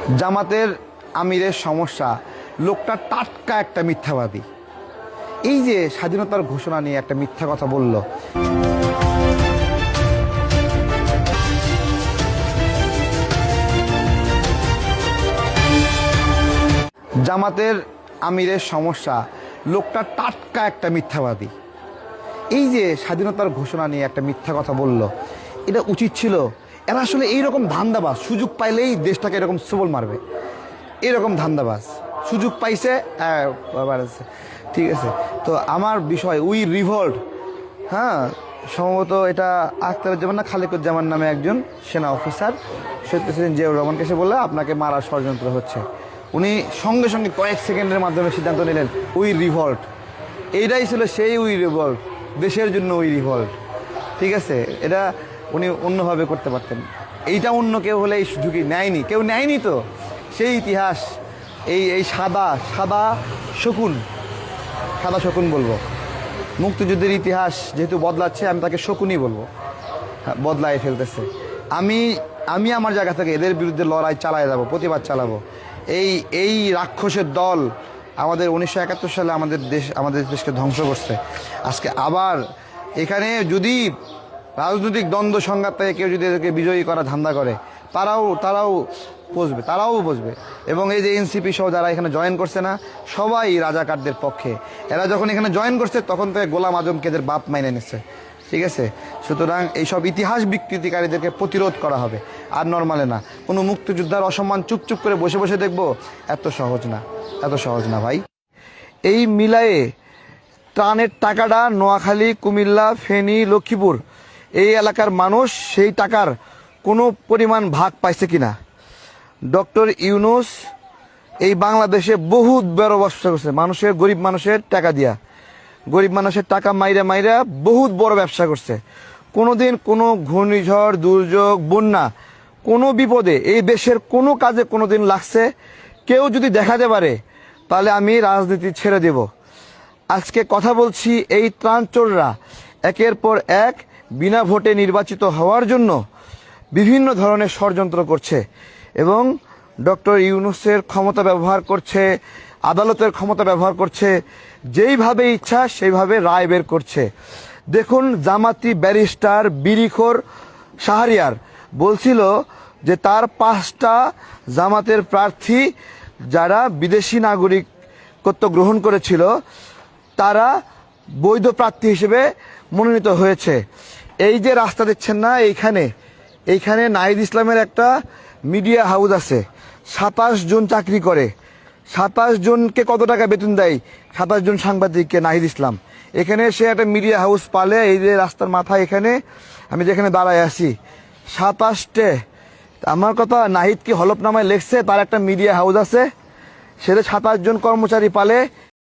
জামাতের আমিরের সমস্যা, লোকটা টাটকা একটা মিথ্যাবাদী। এই যে স্বাধীনতার ঘোষণা নিয়ে একটা মিথ্যা কথা বলল, জামাতের আমিরের সমস্যা, লোকটা টাটকা একটা মিথ্যাবাদী। এই যে স্বাধীনতার ঘোষণা নিয়ে একটা মিথ্যা কথা বলল, এটা উচিত ছিল। এরা আসলে এইরকম ধান্দাবাজ, সুযোগ পাইলেই দেশটাকে এরকম সবল মারবে, এরকম ধান্দাবাজ। সুযোগ পাইছে, ঠিক আছে। তো আমার বিষয় উই রিভল্ট, হ্যাঁ, সম্ভবত এটা আখতারুজ্জামান না খালেকুজ্জামান নামে একজন সেনা অফিসার শহীদ প্রেসিডেন্ট জিয়াউর রহমানকে এসে বললে আপনাকে মারার ষড়যন্ত্র হচ্ছে। উনি সঙ্গে সঙ্গে কয়েক সেকেন্ডের মাধ্যমে সিদ্ধান্ত নিলেন উই রিভল্ট। এইটাই ছিল সেই উই রিভল্ট, দেশের জন্য উই রিভল্ট। ঠিক আছে, এটা উনি অন্যভাবে করতে পারতেন। এইটা অন্য কেউ হলে এই ঝুঁকি নেয়নি, কেউ নেয়নি। তো সেই ইতিহাস, এই সাদা সাদা শকুন, সাদা শকুন বলবো। মুক্তিযুদ্ধের ইতিহাস যেহেতু বদলাচ্ছে, আমি তাকে শকুনই বলবো। বদলায় ফেলতেছে। আমি আমার জায়গা থেকে এদের বিরুদ্ধে লড়াই চালায় যাব, প্রতিবাদ চালাবো। এই রাক্ষসের দল আমাদের 1971 সালে আমাদের দেশকে ধ্বংস করছে। আজকে আবার এখানে যদি রাজনৈতিক দ্বন্দ্ব সংঘাত থেকে কেউ যদি এদেরকে বিজয়ী করা ধান্দা করে, তারাও বসবে। এবং এই যে এনসিপি সহ যারা এখানে জয়েন করছে না, সবাই রাজাকারদের পক্ষে। এরা যখন এখানে জয়েন করছে তখন থেকে গোলাম আজমকে এদের বাপ মাইনে নিচ্ছে। ঠিক আছে, সুতরাং এইসব ইতিহাস বিকৃতিকারীদেরকে প্রতিরোধ করা হবে, আর নর্মালে না। কোনো মুক্তিযোদ্ধার অসম্মান চুপচুপ করে বসে বসে দেখবো, এত সহজ না ভাই। এই মিলায়ে ত্রাণের টাকাটা নোয়াখালী, কুমিল্লা, ফেনী, লক্ষ্মীপুর এই এলাকার মানুষ সেই টাকার কোনো পরিমাণ ভাগ পাইছে কিনা? ডক্টর ইউনূস এই বাংলাদেশে বহুত বড় ব্যবসা করছে, গরিব মানুষের টাকা দিয়া, গরিব মানুষের টাকা মাইরা বহুত বড় ব্যবসা করছে। কোনোদিন কোনো ঘূর্ণিঝড়, দুর্যোগ, বন্যা, কোনো বিপদে এই দেশের কোনো কাজে কোনোদিন লাগছে কেউ যদি দেখাতে পারে, তাহলে আমি রাজনীতি ছেড়ে দেব। আজকে কথা বলছি, এই ত্রাণচোররা একের পর এক বিনা ভোটে নির্বাচিত হওয়ার জন্য বিভিন্ন ধরনের ষড়যন্ত্র করছে এবং ডক্টর ইউনূসের ক্ষমতা ব্যবহার করছে, আদালতের ক্ষমতা ব্যবহার করছে, যেইভাবে ইচ্ছা সেইভাবে রায় বের করছে। দেখুন, জামাতি ব্যারিস্টার বিরিখোর শাহরিয়ার বলছিল যে তার 5টা জামাতের প্রার্থী যারা বিদেশি নাগরিকত্ব গ্রহণ করেছিল তারা বৈধ প্রার্থী হিসেবে মনোনীত হয়েছে। এই যে রাস্তা দেখছেন না, এইখানে নাহিদ ইসলামের একটা মিডিয়া হাউস আছে, 27 জন চাকরি করে। 27 জনকে কত টাকা বেতন দেয়? 27 জন সাংবাদিককে নাহিদ ইসলাম। এখানে সে একটা মিডিয়া হাউস পালে, এই যে রাস্তার মাথায় এখানে আমি যেখানে দাঁড়ায় আছি, 27টে। আমার কথা, নাহিদ কি হলফনামায় লেখছে তার একটা মিডিয়া হাউস আছে, সেটা 27 জন কর্মচারী পালে।